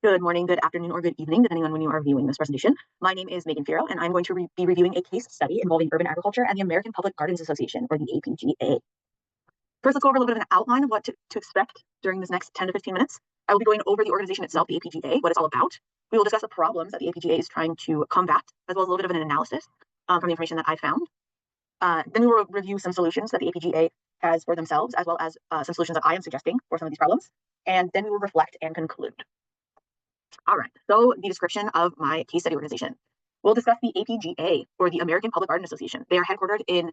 Good morning, good afternoon, or good evening, depending on when you are viewing this presentation. My name is Megan Firo, and I'm going to be reviewing a case study involving urban agriculture and the American Public Gardens Association, or the APGA. First, let's go over a little bit of an outline of what to expect during this next 10 to 15 minutes. I will be going over the organization itself, the APGA, what it's all about. We will discuss the problems that the APGA is trying to combat, as well as a little bit of an analysis from the information that I found. Then we will review some solutions that the APGA has for themselves, as well as some solutions that I am suggesting for some of these problems. And then we will reflect and conclude. All right, so the description of my case study organization. We'll discuss the APGA, or the American Public Garden Association. They are headquartered in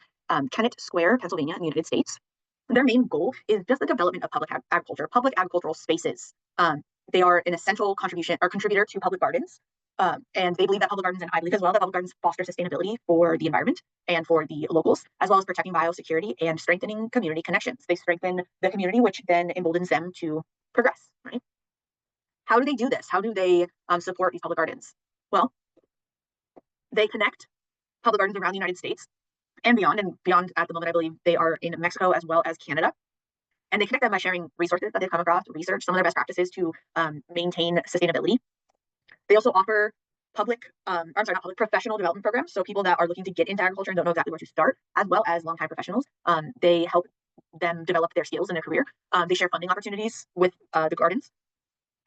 Kennett Square, Pennsylvania, in the United States. Their main goal is just the development of public agriculture, public agricultural spaces. They are an essential contributor to public gardens. And they believe that public gardens, and I believe as well, that public gardens foster sustainability for the environment and for the locals, as well as protecting biosecurity and strengthening community connections. They strengthen the community, which then emboldens them to progress, right? How do they do this? How do they support these public gardens? Well, they connect public gardens around the United States and beyond at the moment, I believe they are in Mexico as well as Canada. And they connect them by sharing resources that they've come across, research, some of their best practices to maintain sustainability. They also offer professional development programs. So people that are looking to get into agriculture and don't know exactly where to start, as well as longtime professionals. They help them develop their skills in their career. They share funding opportunities with the gardens,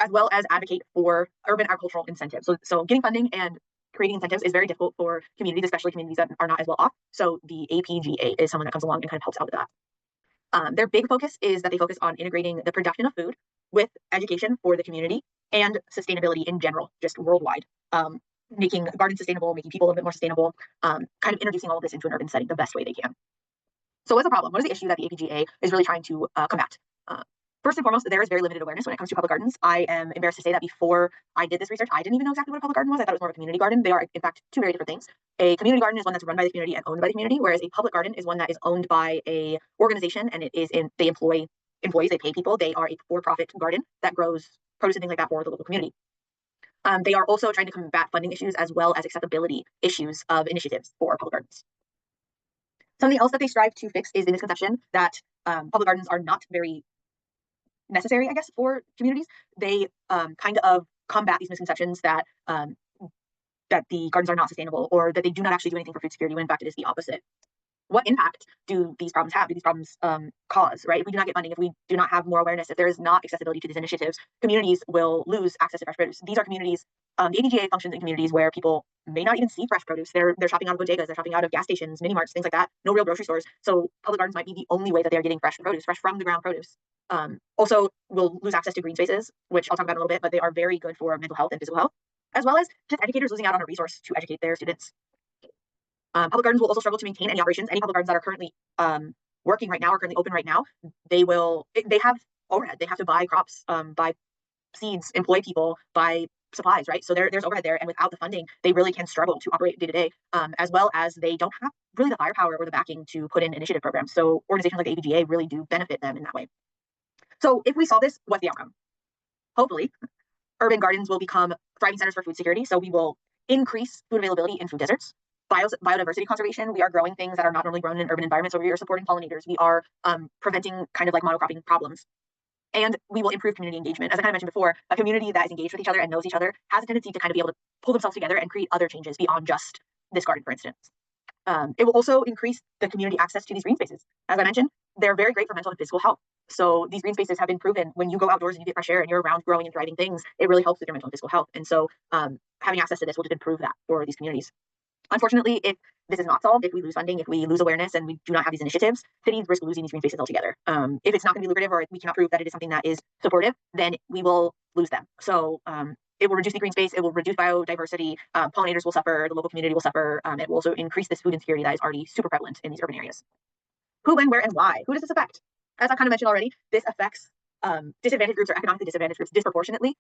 as well as advocate for urban agricultural incentives. So getting funding and creating incentives is very difficult for communities, especially communities that are not as well off. So the APGA is someone that comes along and kind of helps out with that. Their big focus is that they focus on integrating the production of food with education for the community and sustainability in general, just worldwide. Making gardens sustainable, making people a little bit more sustainable, kind of introducing all of this into an urban setting the best way they can. So what's the problem? What is the issue that the APGA is really trying to combat? First and foremost, there is very limited awareness when it comes to public gardens. I am embarrassed to say that before I did this research, I didn't even know exactly what a public garden was. I thought it was more of a community garden. They are, in fact, two very different things. A community garden is one that's run by the community and owned by the community, whereas a public garden is one that is owned by a organization, and they employ employees, they pay people. They are a for-profit garden that grows produce and things like that for the local community. They are also trying to combat funding issues as well as acceptability issues of initiatives for public gardens. Something else that they strive to fix is the misconception that public gardens are not very necessary, I guess, for communities. They kind of combat these misconceptions that the gardens are not sustainable or that they do not actually do anything for food security, when in fact it is the opposite. What impact do these problems have? Do these problems cause, right? If we do not get funding, if we do not have more awareness, if there is not accessibility to these initiatives, communities will lose access to fresh produce. These are communities, the APGA functions in communities where people may not even see fresh produce. They're shopping out of bodegas, they're shopping out of gas stations, mini marts, things like that. No real grocery stores. So public gardens might be the only way that they're getting fresh produce, fresh from the ground produce. Also, we'll lose access to green spaces, which I'll talk about in a little bit, but they are very good for mental health and physical health, as well as just educators losing out on a resource to educate their students. Public gardens will also struggle to maintain any operations. Any public gardens that are currently working right now, or currently open right now, they have overhead. They have to buy crops, buy seeds, employ people, buy supplies, right? So there's overhead there, and without the funding, they really can struggle to operate day to day, as well as they don't have really the firepower or the backing to put in initiative programs. So organizations like the APGA really do benefit them in that way. So if we solve this, what's the outcome? Hopefully, urban gardens will become thriving centers for food security. So we will increase food availability in food deserts. Biodiversity conservation, we are growing things that are not normally grown in urban environments. So we are supporting pollinators. We are preventing kind of like monocropping problems. And we will improve community engagement. As I kind of mentioned before, a community that is engaged with each other and knows each other has a tendency to kind of be able to pull themselves together and create other changes beyond just this garden, for instance. It will also increase the community access to these green spaces. As I mentioned, they're very great for mental and physical health. So these green spaces have been proven when you go outdoors and you get fresh air and you're around growing and thriving things, it really helps with your mental and physical health. And so having access to this will just improve that for these communities. Unfortunately, if this is not solved, if we lose funding, if we lose awareness and we do not have these initiatives, cities risk losing these green spaces altogether. If it's not going to be lucrative, or if we cannot prove that it is something that is supportive, then we will lose them. So it will reduce the green space, it will reduce biodiversity, pollinators will suffer, the local community will suffer. It will also increase this food insecurity that is already super prevalent in these urban areas. Who, when, where, and why? Who does this affect? As I kind of mentioned already, this affects disadvantaged groups or economically disadvantaged groups disproportionately.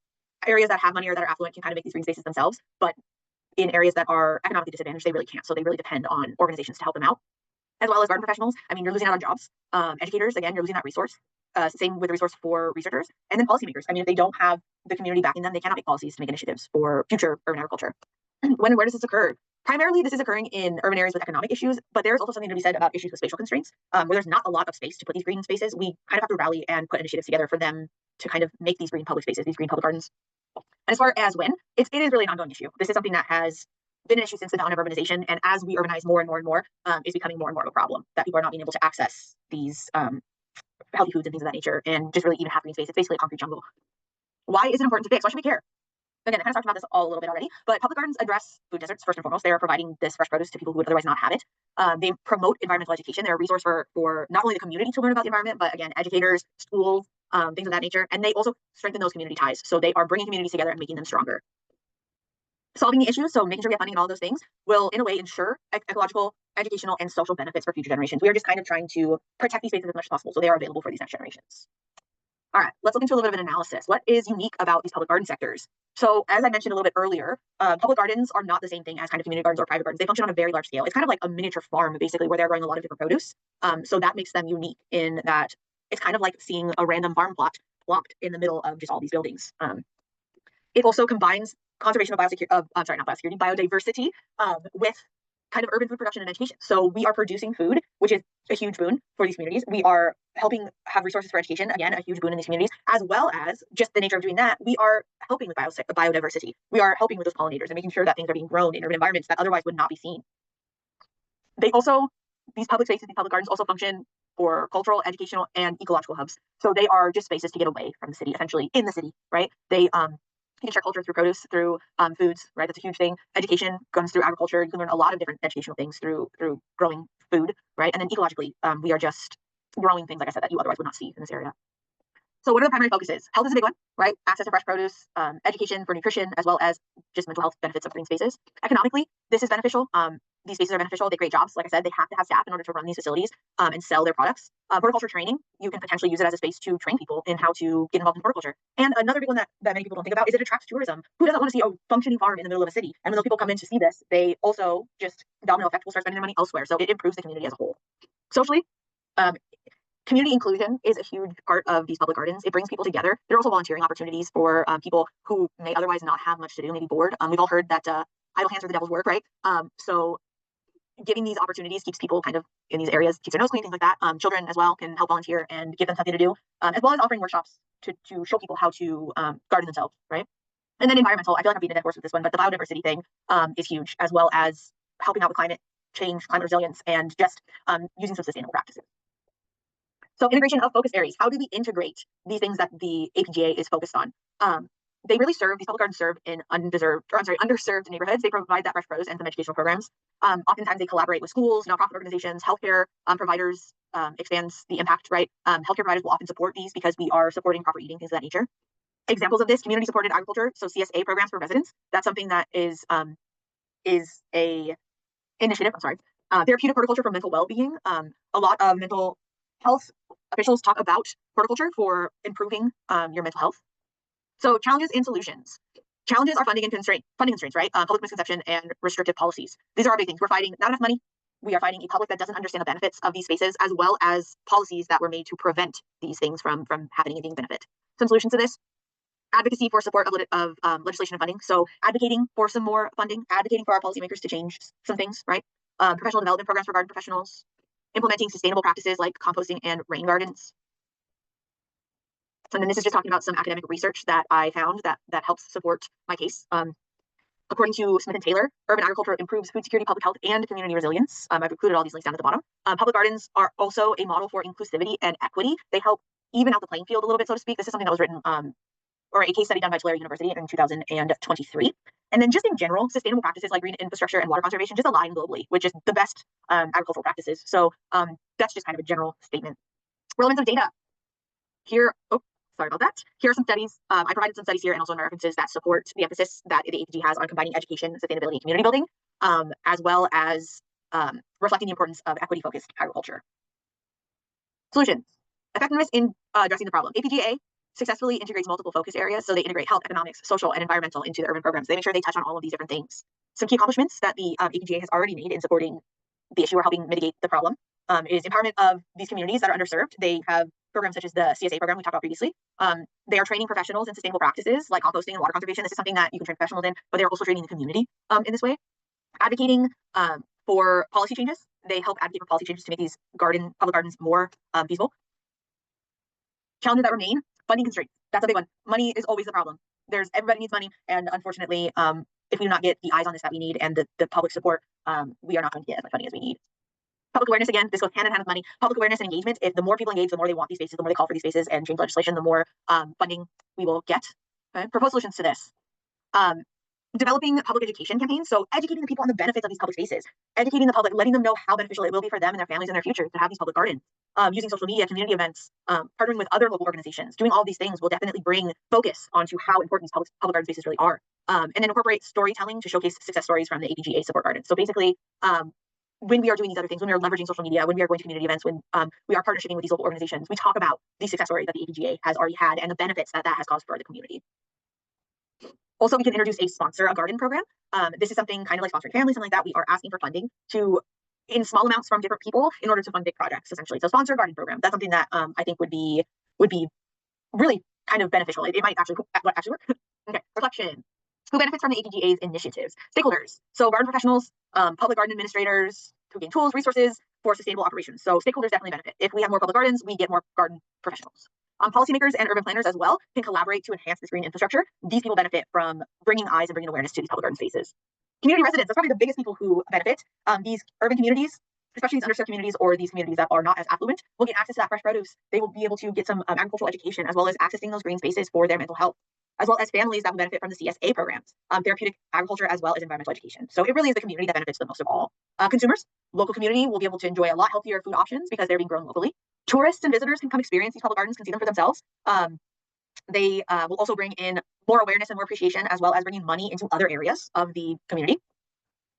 Areas that have money or that are affluent can kind of make these green spaces themselves, but in areas that are economically disadvantaged, they really can't. So they really depend on organizations to help them out, as well as garden professionals. I mean, you're losing out on jobs. Educators, again, you're losing that resource. Same with the resource for researchers, and then policymakers. I mean, if they don't have the community backing them, they cannot make policies to make initiatives for future urban agriculture. When and where does this occur? Primarily, this is occurring in urban areas with economic issues, but there's also something to be said about issues with spatial constraints, where there's not a lot of space to put these green spaces. We kind of have to rally and put initiatives together for them to kind of make these green public spaces, these green public gardens. And as far as when, it is really an ongoing issue. This is something that has been an issue since the dawn of urbanization, and as we urbanize more and more and more, it's becoming more and more of a problem that people are not being able to access these healthy foods and things of that nature, and just really even have green space. It's basically a concrete jungle. Why is it important to fix? Why should we care? Again, I kind of talked about this all a little bit already, but public gardens address food deserts first and foremost. They are providing this fresh produce to people who would otherwise not have it. They promote environmental education. They're a resource for not only the community to learn about the environment, but again, educators, schools, things of that nature. And they also strengthen those community ties. So they are bringing communities together and making them stronger. Solving the issues, so making sure we have funding and all those things, will in a way ensure ecological, educational, and social benefits for future generations. We are just kind of trying to protect these spaces as much as possible so they are available for these next generations. All right, let's look into a little bit of an analysis. What is unique about these public garden sectors? So as I mentioned a little bit earlier, public gardens are not the same thing as kind of community gardens or private gardens. They function on a very large scale. It's kind of like a miniature farm, basically, where they're growing a lot of different produce. So that makes them unique in that it's kind of like seeing a random farm plot plopped in the middle of just all these buildings. It also combines conservation of biodiversity with kind of urban food production and education. So we are producing food, which is a huge boon for these communities. We are helping have resources for education, again, a huge boon in these communities, as well as just the nature of doing that. We are helping with biodiversity. We are helping with those pollinators and making sure that things are being grown in urban environments that otherwise would not be seen. These public spaces, these public gardens also function for cultural, educational, and ecological hubs. So they are just spaces to get away from the city, essentially in the city, right? You can share culture through produce, through foods, right? That's a huge thing. Education comes through agriculture. You can learn a lot of different educational things through growing food, right? And then ecologically, we are just growing things, like I said, that you otherwise would not see in this area. So what are the primary focuses? Health is a big one, right? Access to fresh produce, education for nutrition, as well as just mental health benefits of green spaces. Economically, this is beneficial. These spaces are beneficial. They create jobs. Like I said, they have to have staff in order to run these facilities and sell their products. Horticulture training, you can potentially use it as a space to train people in how to get involved in horticulture. And another big one that many people don't think about is it attracts tourism. Who doesn't want to see a functioning farm in the middle of a city? And when those people come in to see this, they also just domino effect will start spending their money elsewhere. So it improves the community as a whole. Socially, community inclusion is a huge part of these public gardens. It brings people together. There are also volunteering opportunities for people who may otherwise not have much to do, maybe bored. We've all heard that idle hands are the devil's work, right? So giving these opportunities keeps people kind of in these areas, keeps their nose clean, things like that. Children as well can help volunteer and give them something to do, as well as offering workshops to show people how to garden themselves, right? And then environmental, I feel like I'm beating a dead horse with this one, but the biodiversity thing is huge, as well as helping out with climate change, climate resilience, and just using some sustainable practices. So integration of focus areas. How do we integrate these things that the APGA is focused on? They really serve, these public gardens serve in underserved neighborhoods. They provide that fresh produce and some educational programs. Oftentimes they collaborate with schools, nonprofit organizations, healthcare providers, expands the impact, right? Healthcare providers will often support these because we are supporting proper eating, things of that nature. Examples of this, community supported agriculture, so CSA programs for residents. That's something that is a initiative, therapeutic horticulture for mental well-being. A lot of mental health officials talk about horticulture for improving your mental health. So challenges and solutions. Challenges are funding constraints, right? Public misconception and restrictive policies. These are our big things. We're fighting not enough money. We are fighting a public that doesn't understand the benefits of these spaces, as well as policies that were made to prevent these things from happening and being benefit. Some solutions to this: advocacy for support of legislation and funding. So advocating for some more funding, advocating for our policymakers to change some things, right? Professional development programs for garden professionals, implementing sustainable practices like composting and rain gardens. And then this is just talking about some academic research that I found that helps support my case. According to Smith and Taylor, urban agriculture improves food security, public health, and community resilience. I've included all these links down at the bottom. Public gardens are also a model for inclusivity and equity. They help even out the playing field a little bit, so to speak. This is something that was written, or a case study done by Tulare University in 2023. And then just in general, sustainable practices like green infrastructure and water conservation just align globally, which is the best agricultural practices. So that's just kind of a general statement. Relevance of data. Here, sorry about that. Here are some studies. I provided some studies here and also my references that support the emphasis that the APG has on combining education, sustainability, and community building, as well as reflecting the importance of equity-focused agriculture. Solutions. Effectiveness in addressing the problem. APGA successfully integrates multiple focus areas. So they integrate health, economics, social, and environmental into the urban programs. They make sure they touch on all of these different things. Some key accomplishments that the APGA has already made in supporting the issue or helping mitigate the problem is empowerment of these communities that are underserved. They have programs such as the CSA program we talked about previously. They are training professionals in sustainable practices like composting and water conservation. This is something that you can train professionals in, but they're also training the community in this way. Advocating for policy changes. They help advocate for policy changes to make these public gardens more feasible. Challenges that remain: funding constraints. That's a big one. Money is always the problem. Everybody needs money, and unfortunately, if we do not get the eyes on this that we need and the public support, we are not going to get as much money as we need. Public awareness, again, this goes hand in hand with money. Public awareness and engagement. If the more people engage, the more they want these spaces, the more they call for these spaces and change legislation, the more funding we will get. Okay? Proposed solutions to this. Developing public education campaigns. So educating the people on the benefits of these public spaces, educating the public, letting them know how beneficial it will be for them and their families in their future to have these public gardens. Using social media, community events, partnering with other local organizations, doing all these things will definitely bring focus onto how important these public garden spaces really are. And then incorporate storytelling to showcase success stories from the APGA support gardens. So basically, when we are doing these other things, when we are leveraging social media, when we are going to community events, when we are partnering with these local organizations, we talk about the success stories that the APGA has already had and the benefits that has caused for the community. Also, we can introduce a sponsor a garden program. This is something kind of like sponsoring families, something like that. We are asking for funding in small amounts from different people in order to fund big projects, essentially. So sponsor a garden program. That's something that I think would be really kind of beneficial. It might actually work. Okay, reflection. Who benefits from the APGA's initiatives? Stakeholders. So garden professionals, public garden administrators who gain tools, resources for sustainable operations. So stakeholders definitely benefit. If we have more public gardens, we get more garden professionals. Policymakers and urban planners as well can collaborate to enhance this green infrastructure. These people benefit from bringing eyes and bringing awareness to these public garden spaces. Community residents, that's probably the biggest people who benefit. These urban communities, especially these underserved communities or these communities that are not as affluent, will get access to that fresh produce. They will be able to get some agricultural education as well as accessing those green spaces for their mental health, as well as families that will benefit from the CSA programs, therapeutic agriculture, as well as environmental education. So it really is the community that benefits the most of all. Consumers, local community will be able to enjoy a lot healthier food options because they're being grown locally. Tourists and visitors can come experience these public gardens, can see them for themselves. They will also bring in more awareness and more appreciation, as well as bringing money into other areas of the community.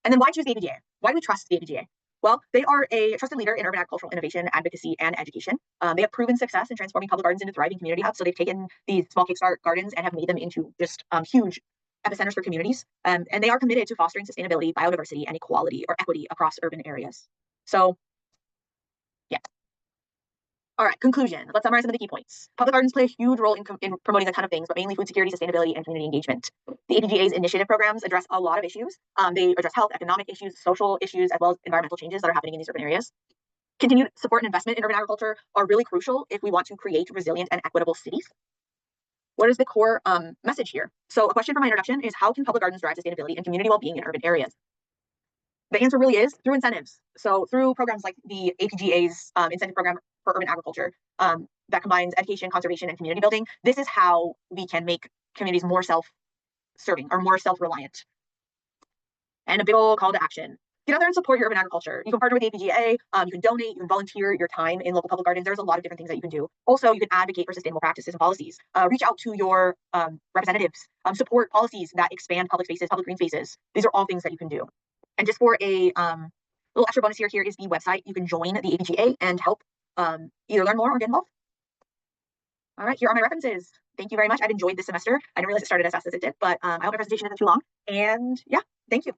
And then why choose the APGA? Why do we trust the APGA? Well, they are a trusted leader in urban agricultural innovation, advocacy, and education. They have proven success in transforming public gardens into thriving community hubs. So they've taken these small kickstart gardens and have made them into just huge epicenters for communities. And they are committed to fostering sustainability, biodiversity, and equality or equity across urban areas. So, yeah. All right, conclusion. Let's summarize some of the key points. Public gardens play a huge role in promoting a ton of things, but mainly food security, sustainability, and community engagement. The APGA's initiative programs address a lot of issues. They address health, economic issues, social issues, as well as environmental changes that are happening in these urban areas. Continued support and investment in urban agriculture are really crucial if we want to create resilient and equitable cities. What is the core message here? So a question for my introduction is, how can public gardens drive sustainability and community well-being in urban areas? The answer really is through incentives. So through programs like the APGA's incentive program for urban agriculture that combines education, conservation, and community building. This is how we can make communities more self-serving or more self-reliant. And a big old call to action. Get out there and support your urban agriculture. You can partner with the APGA, you can donate, you can volunteer your time in local public gardens. There's a lot of different things that you can do. Also, you can advocate for sustainable practices and policies. Reach out to your representatives. Support policies that expand public spaces, public green spaces. These are all things that you can do. And just for a little extra bonus here is the website. You can join the APGA and help either learn more or get involved. All right, here are my references. Thank you very much. I've enjoyed this semester. I didn't realize it started as fast as it did, but I hope my presentation isn't too long. And yeah, thank you.